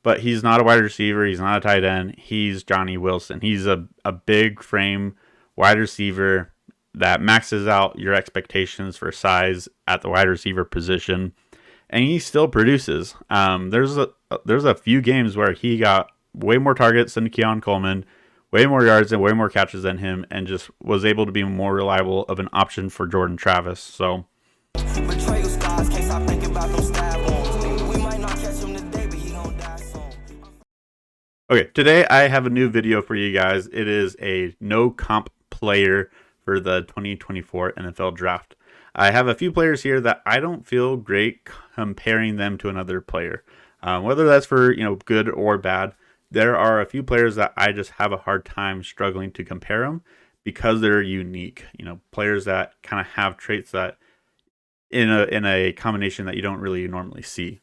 but he's not a wide receiver. He's not a tight end. He's Johnny Wilson. He's a big frame wide receiver that maxes out your expectations for size at the wide receiver position, and he still produces. There's a few games where he got way more targets than Keon Coleman, way more yards and way more catches than him, and just was able to be more reliable of an option for Jordan Travis. So betrayal scars, can't stop thinking about those stab wounds. We might not catch him today, but he gon' die soon. Okay, today I have a new video for you guys. It is a no comp player for the 2024 NFL Draft. I have a few players here that I don't feel great comparing them to another player, whether that's for good or bad. There are a few players that I just have a hard time struggling to compare them because they're unique. Players that kind of have traits that in a combination that you don't really normally see.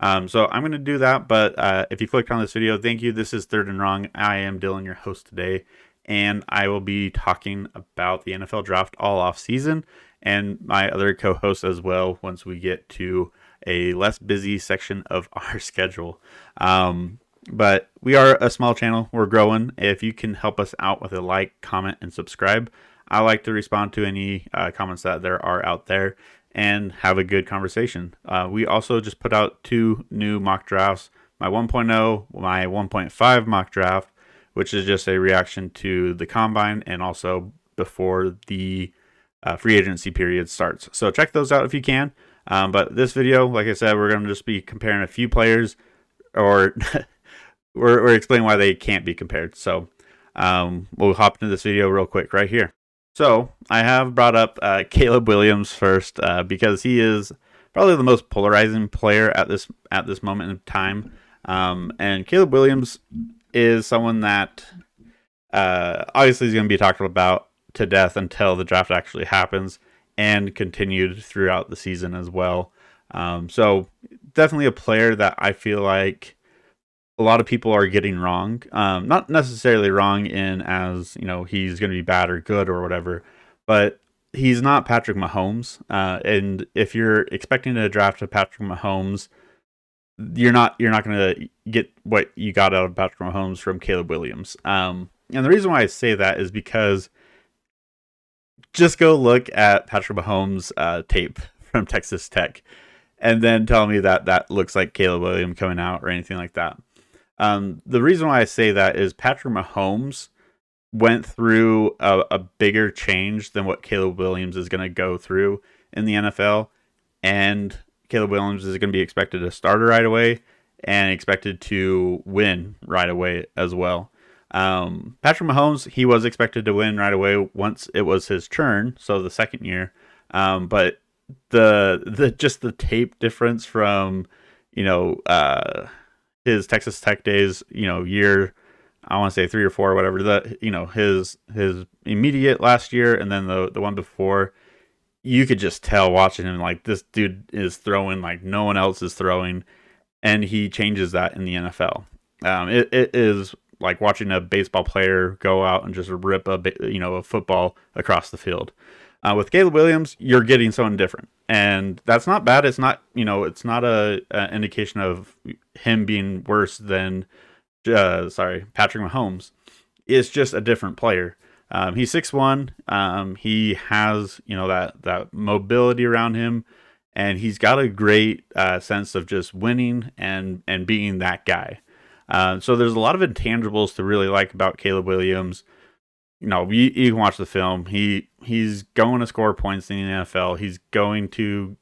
So I'm going to do that, but if you clicked on this video, thank you. This is Third and Wrong. I am Dylan, your host today, and I will be talking about the NFL Draft all off season and my other co-hosts as well once we get to a less busy section of our schedule. But we are a small channel. We're growing. If you can help us out with a like, comment, and subscribe, I like to respond to any comments that there are out there and have a good conversation. We also just put out 2 new mock drafts, my 1.0, my 1.5 mock draft, which is just a reaction to the combine and also before the free agency period starts. So check those out if you can. But this video, like I said, we're going to just be comparing a few players, or we're explaining why they can't be compared. So we'll hop into this video real quick right here. So I have brought up Caleb Williams first because he is probably the most polarizing player at this moment in time. And Caleb Williams is someone that obviously is going to be talked about to death until the draft actually happens, and continued throughout the season as well. So definitely a player that I feel like a lot of people are getting wrong. Not necessarily wrong in as, he's going to be bad or good or whatever, but he's not Patrick Mahomes. And if you're expecting to draft a Patrick Mahomes, you're not going to get what you got out of Patrick Mahomes from Caleb Williams. And the reason why I say that is because just go look at Patrick Mahomes' tape from Texas Tech and then tell me that looks like Caleb Williams coming out or anything like that. The reason why I say that is Patrick Mahomes went through a bigger change than what Caleb Williams is going to go through in the NFL. And Caleb Williams is going to be expected to start right away and expected to win right away as well. Patrick Mahomes, he was expected to win right away once it was his turn, so the second year. But the tape difference from his Texas Tech days, year, I want to say 3 or 4 or whatever, his immediate last year and then the one before, you could just tell watching him, like, this dude is throwing like no one else is throwing, and he changes that in the NFL. It is like watching a baseball player go out and just rip a football across the field. With Caleb Williams, you're getting someone different, and that's not bad. It's not an indication of him being worse than Patrick Mahomes. It's just a different player. He's 6'1". He has that mobility around him, and he's got a great sense of just winning and being that guy. So there's a lot of intangibles to really like about Caleb Williams. You can watch the film. He's going to score points in the NFL. He's going to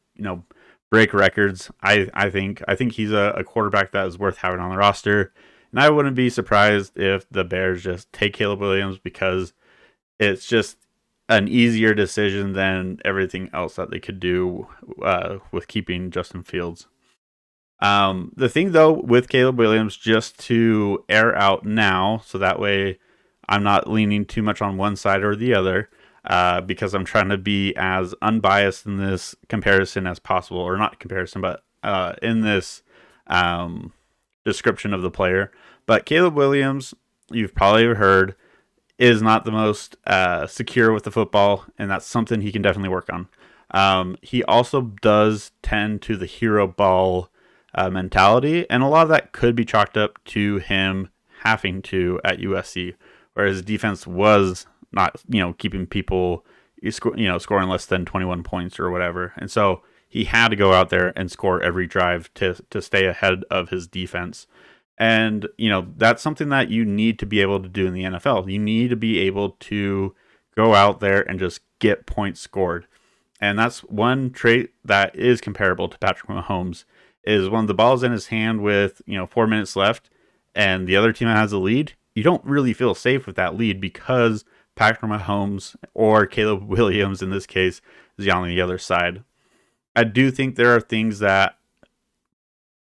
break records. I think he's a quarterback that is worth having on the roster. And I wouldn't be surprised if the Bears just take Caleb Williams because it's just an easier decision than everything else that they could do with keeping Justin Fields. The thing, though, with Caleb Williams, just to air out now, so that way I'm not leaning too much on one side or the other, because I'm trying to be as unbiased in this comparison as possible, or not comparison, but in this description of the player. But Caleb Williams, you've probably heard, is not the most secure with the football, and that's something he can definitely work on. He also does tend to the hero ball mentality, and a lot of that could be chalked up to him having to at USC, where his defense was not, keeping people, scoring less than 21 points or whatever, and so he had to go out there and score every drive to stay ahead of his defense. And, that's something that you need to be able to do in the NFL. You need to be able to go out there and just get points scored. And that's one trait that is comparable to Patrick Mahomes, is when the ball's in his hand with, 4 minutes left and the other team has a lead, you don't really feel safe with that lead because Patrick Mahomes, or Caleb Williams in this case, is on the other side. I do think there are things that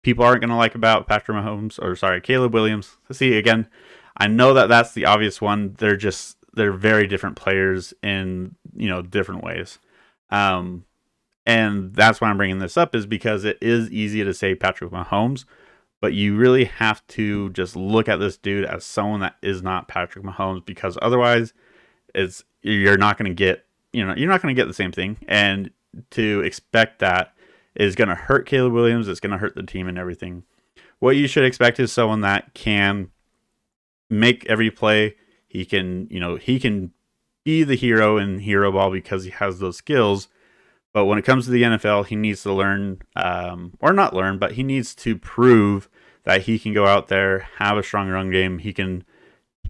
people aren't going to like about Caleb Williams. See, again, I know that that's the obvious one. They're very different players in, different ways. And that's why I'm bringing this up, is because it is easy to say Patrick Mahomes, but you really have to just look at this dude as someone that is not Patrick Mahomes, because otherwise you're not going to get the same thing. And to expect that is going to hurt Caleb Williams. It's going to hurt the team and everything. What you should expect is someone that can make every play. He can be the hero in hero ball because he has those skills. But when it comes to the NFL, he needs to learn, or not learn, but he needs to prove that he can go out there, have a strong run game. He can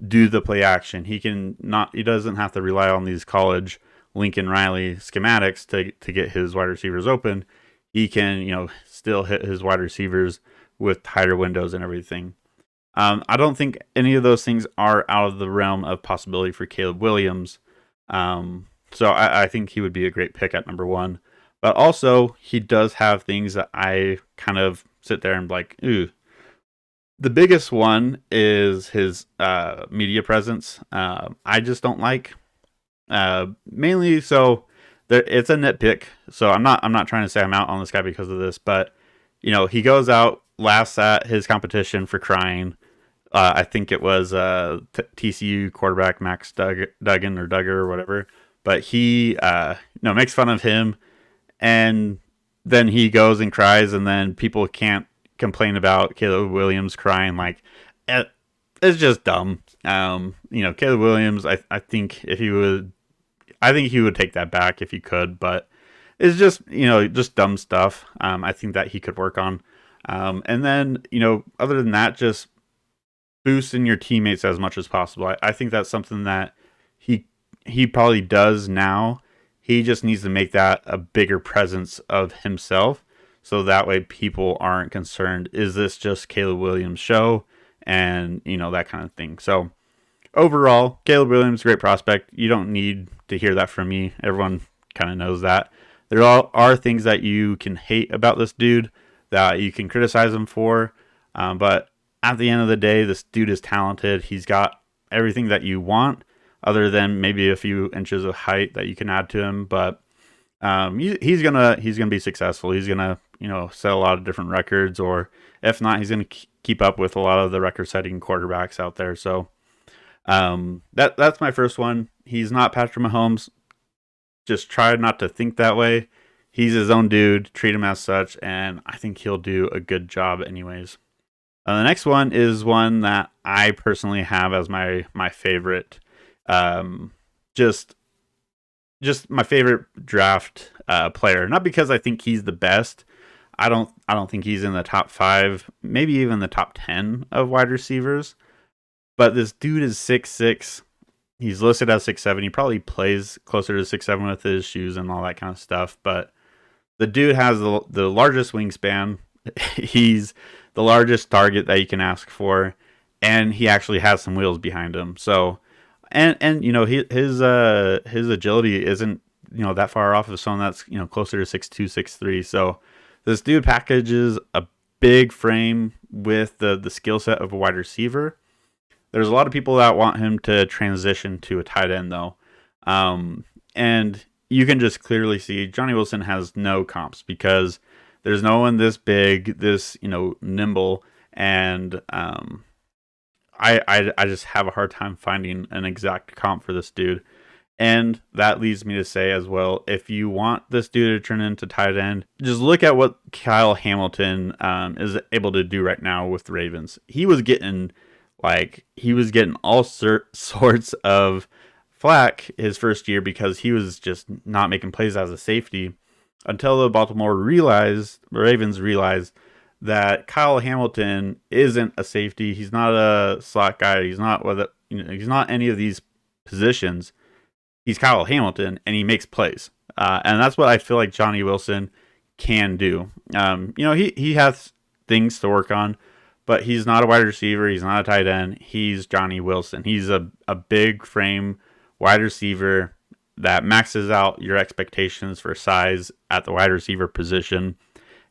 do the play action. He doesn't have to rely on these college Lincoln Riley schematics to get his wide receivers open. He can, still hit his wide receivers with tighter windows and everything. I don't think any of those things are out of the realm of possibility for Caleb Williams. So I think he would be a great pick at number 1. But also, he does have things that I kind of sit there and be like, ooh. The biggest one is his media presence. I just don't like. Mainly, so it's a nitpick. So I'm not trying to say I'm out on this guy because of this, but he goes out, laughs at his competition for crying. I think it was TCU quarterback Max Duggan or Duggar or whatever, but he makes fun of him, and then he goes and cries, and then people can't complain about Caleb Williams crying. Like, it's just dumb. Caleb Williams, I think he would take that back if he could, but it's just dumb stuff. I think that he could work on. And then, other than that, just boosting your teammates as much as possible. I think that's something that he probably does now. He just needs to make that a bigger presence of himself, so that way people aren't concerned, is this just Caleb Williams' show? And, that kind of thing. So overall, Caleb Williams, great prospect. You don't need to hear that from me. Everyone kind of knows that. There are things that you can hate about this dude, that you can criticize him for. But at the end of the day, this dude is talented. He's got everything that you want, other than maybe a few inches of height that you can add to him. But he's gonna be successful. He's gonna set a lot of different records, or if not, he's gonna keep up with a lot of the record-setting quarterbacks out there. So that's my first one. He's not Patrick Mahomes. Just try not to think that way. He's his own dude. Treat him as such, and I think he'll do a good job anyways. The next one is one that I personally have as my favorite. Just my favorite draft player. Not because I think he's the best. I don't think he's in the top 5, maybe even the top 10 of wide receivers. But this dude is 6'6". He's listed as 6'7". He probably plays closer to 6'7" with his shoes and all that kind of stuff. But the dude has the largest wingspan. He's the largest target that you can ask for, and he actually has some wheels behind him. So, and his agility isn't that far off of someone that's closer to 6'2", 6'3". So this dude packages a big frame with the skill set of a wide receiver. There's a lot of people that want him to transition to a tight end, though. And you can just clearly see Johnny Wilson has no comps, because there's no one this big, this nimble, and I just have a hard time finding an exact comp for this dude. And that leads me to say as well, if you want this dude to turn into tight end, just look at what Kyle Hamilton is able to do right now with the Ravens. He was getting all sorts of flack his first year because he was just not making plays as a safety until the Ravens realized that Kyle Hamilton isn't a safety. He's not a slot guy. He's not he's not any of these positions. He's Kyle Hamilton, and he makes plays. And that's what I feel like Johnny Wilson can do. He has things to work on, but he's not a wide receiver. He's not a tight end. He's Johnny Wilson. He's a big frame wide receiver that maxes out your expectations for size at the wide receiver position,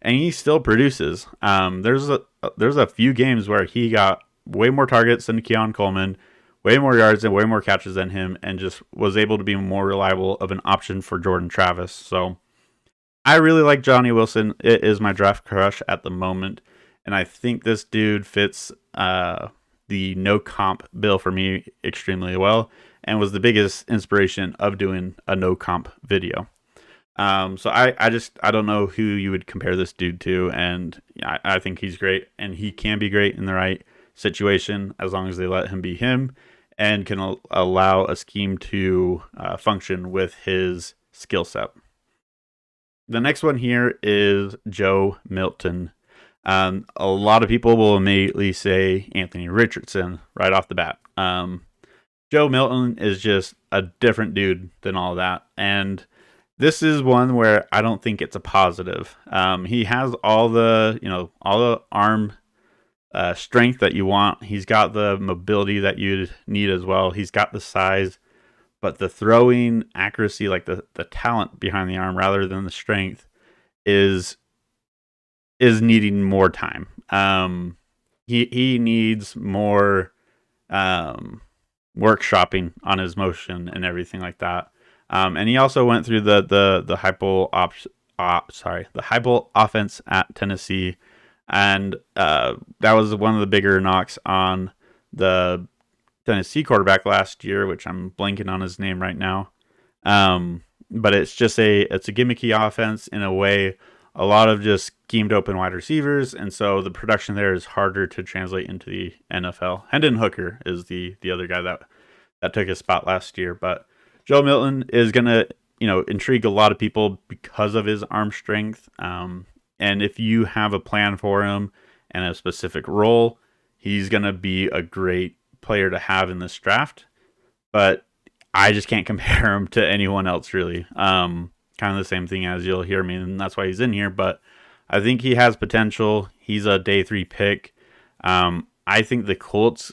and he still produces. There's a few games where he got way more targets than Keon Coleman, way more yards and way more catches than him, and just was able to be more reliable of an option for Jordan Travis. So I really like Johnny Wilson. It is my draft crush at the moment, and I think this dude fits the no comp bill for me extremely well, and was the biggest inspiration of doing a no comp video. So I don't know who you would compare this dude to, and I think he's great, and he can be great in the right situation as long as they let him be him and can allow a scheme to function with his skill set. The next one here is Joe Milton. A lot of people will immediately say Anthony Richardson right off the bat. Joe Milton is just a different dude than all that, and this is one where I don't think it's a positive. He has all the arm strength that you want. He's got the mobility that you'd need as well. He's got the size, but the throwing accuracy, like the talent behind the arm rather than the strength, is needing more time. He needs more workshopping on his motion and everything like that. And he also went through the Heupel offense at Tennessee, and that was one of the bigger knocks on the Tennessee quarterback last year, which I'm blanking on his name right now. But it's a gimmicky offense in a way. A lot of just schemed open wide receivers, and so the production there is harder to translate into the NFL. Hendon Hooker is the other guy that took his spot last year, but Joe Milton is going to, intrigue a lot of people because of his arm strength. And if you have a plan for him and a specific role, he's going to be a great player to have in this draft. But I just can't compare him to anyone else, really. Kind of the same thing as you'll hear me, and that's why he's in here. But I think he has potential. He's a day 3 pick. I think the Colts,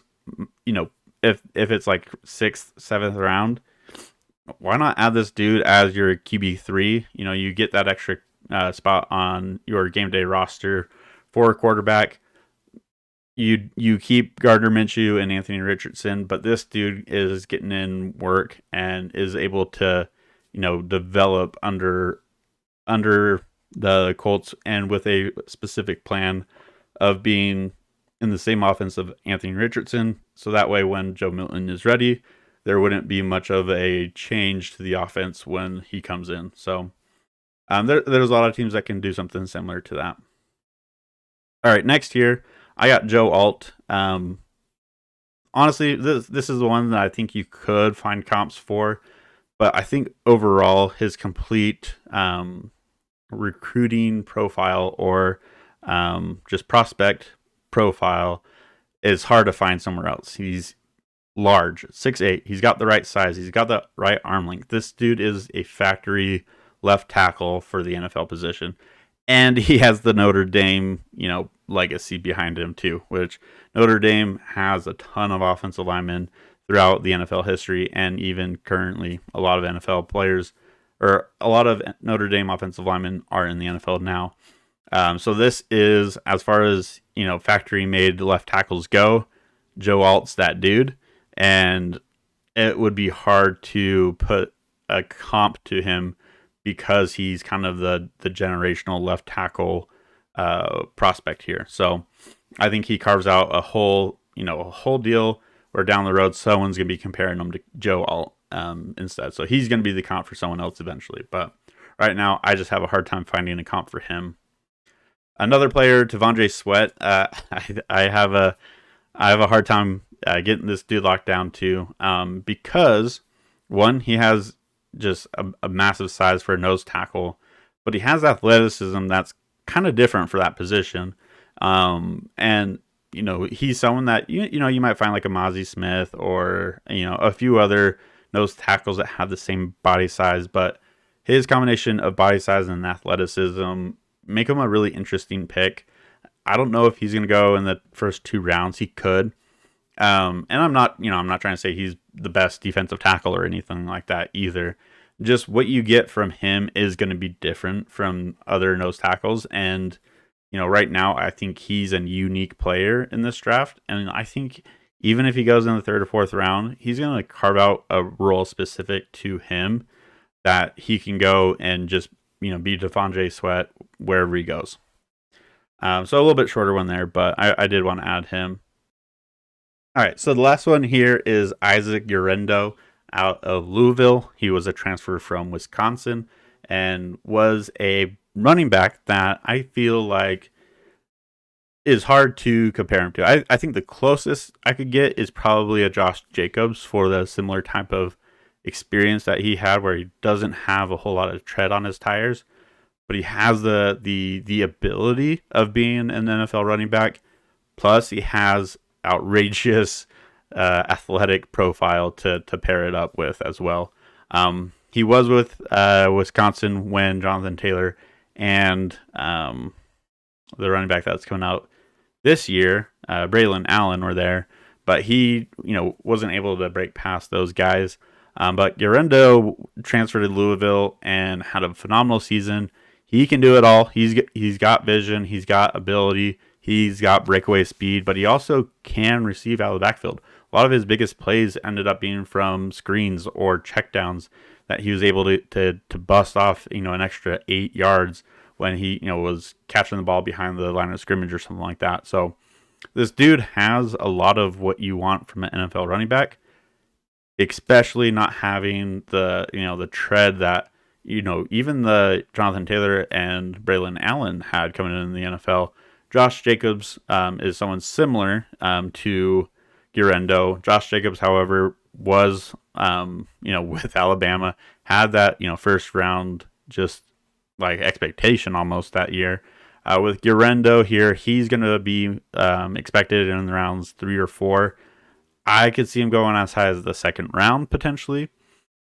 if it's like 6th, 7th round, why not add this dude as your QB3? You get that extra spot on your game day roster for a quarterback. You keep Gardner Minshew and Anthony Richardson, but this dude is getting in work and is able to, develop under the Colts and with a specific plan of being in the same offense of Anthony Richardson. So that way, when Joe Milton is ready, there wouldn't be much of a change to the offense when he comes in. So there's a lot of teams that can do something similar to that. All right, next here, I got Joe Alt. Honestly, this is the one that I think you could find comps for, but I think overall his complete recruiting profile or just prospect profile is hard to find somewhere else. He's large, 6'8". He's got the right size. He's got the right arm length. This dude is a factory left tackle for the NFL position. And he has the Notre Dame, legacy behind him too, which Notre Dame has a ton of offensive linemen throughout the NFL history, and even currently a lot of NFL players, or a lot of Notre Dame offensive linemen are in the NFL now. So this is, as far as, factory-made left tackles go, Joe Alt's that dude, and it would be hard to put a comp to him because he's kind of the generational left tackle prospect here. So I think he carves out a whole deal where down the road someone's going to be comparing him to Joe Alt. instead. So he's going to be the comp for someone else eventually. But right now, I just have a hard time finding a comp for him. Another player, T'Vondre Sweat. I have a hard time getting this dude locked down too, because one, he has just a massive size for a nose tackle, but he has athleticism that's kind of different for that position. And he's someone that you might find like a Mozzie Smith or a few other nose tackles that have the same body size, but his combination of body size and athleticism make him a really interesting pick. I don't know if he's going to go in the first 2 rounds. He could. And I'm not trying to say he's the best defensive tackle or anything like that either. Just what you get from him is going to be different from other nose tackles. And, right now, I think he's a unique player in this draft. And I think even if he goes in the 3rd or 4th round, he's going to carve out a role specific to him that he can go and just, be T'Vondre Sweat wherever he goes. So a little bit shorter one there, but I did want to add him. All right, so the last one here is Isaac Guerendo out of Louisville. He was a transfer from Wisconsin and was a running back that I feel like is hard to compare him to. I think the closest I could get is probably a Josh Jacobs for the similar type of experience that he had, where he doesn't have a whole lot of tread on his tires, but he has the ability of being an NFL running back. Plus, he has outrageous athletic profile to pair it up with as well. He was with Wisconsin when Jonathan Taylor and the running back that's coming out this year, Braylon Allen, were there, but he wasn't able to break past those guys. But Guerendo transferred to Louisville and had a phenomenal season. He can do it all. He's got vision. He's got ability. He's got breakaway speed, but he also can receive out of the backfield. A lot of his biggest plays ended up being from screens or checkdowns that he was able to bust off, an extra 8 yards when he, was catching the ball behind the line of scrimmage or something like that. So this dude has a lot of what you want from an NFL running back, especially not having the tread that, even the Jonathan Taylor and Braylon Allen had coming in the NFL. Josh Jacobs is someone similar to Guerendo. Josh Jacobs, however, was, with Alabama, had that, first round just like expectation almost that year. With Guerendo here, he's going to be expected in the rounds 3 or 4. I could see him going as high as the 2nd round potentially.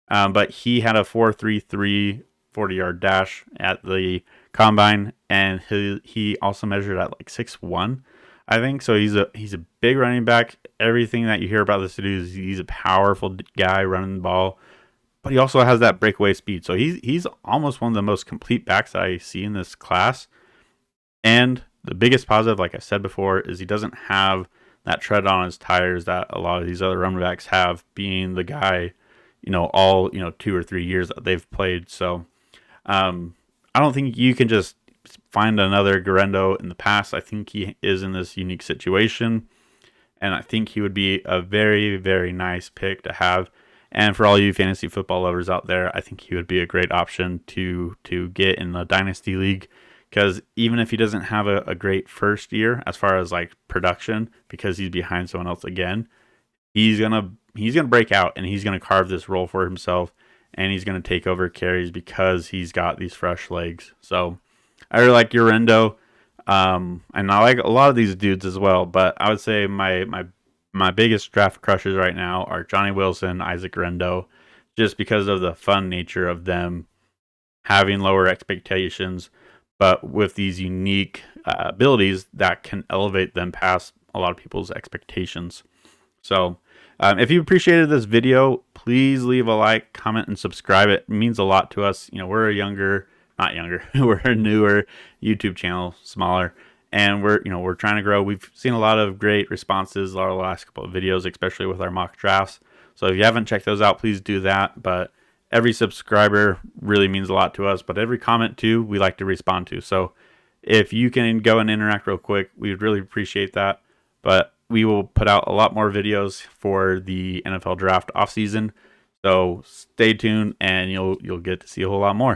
But he had a 4.33 40-yard dash at the combine, and he also measured at like 6'1", I think. So he's a big running back. Everything that you hear about this dude is he's a powerful guy running the ball, but he also has that breakaway speed. So he's almost one of the most complete backs that I see in this class. And the biggest positive, like I said before, is he doesn't have that tread on his tires that a lot of these other running backs have, being the guy, all 2 or 3 years that they've played. So I don't think you can just find another Guerendo in the past. I think he is in this unique situation, and I think he would be a very, very nice pick to have. And for all you fantasy football lovers out there, I think he would be a great option to get in the Dynasty League, because even if he doesn't have a great first year as far as like production, because he's behind someone else again, he's gonna break out and he's gonna carve this role for himself, and he's gonna take over carries because he's got these fresh legs. So I really like Guerendo, and I like a lot of these dudes as well. But I would say my biggest draft crushes right now are Johnny Wilson, Isaac Guerendo, just because of the fun nature of them having lower expectations, but with these unique abilities that can elevate them past a lot of people's expectations. So if you appreciated this video, please leave a like, comment, and subscribe. It means a lot to us. We're we're a newer YouTube channel, smaller, and we're trying to grow. We've seen a lot of great responses a lot of the last couple of videos, especially with our mock drafts. So if you haven't checked those out, please do that. But every subscriber really means a lot to us, but every comment too, we like to respond to. So if you can go and interact real quick, we would really appreciate that. But we will put out a lot more videos for the NFL draft offseason. So stay tuned, and you'll get to see a whole lot more.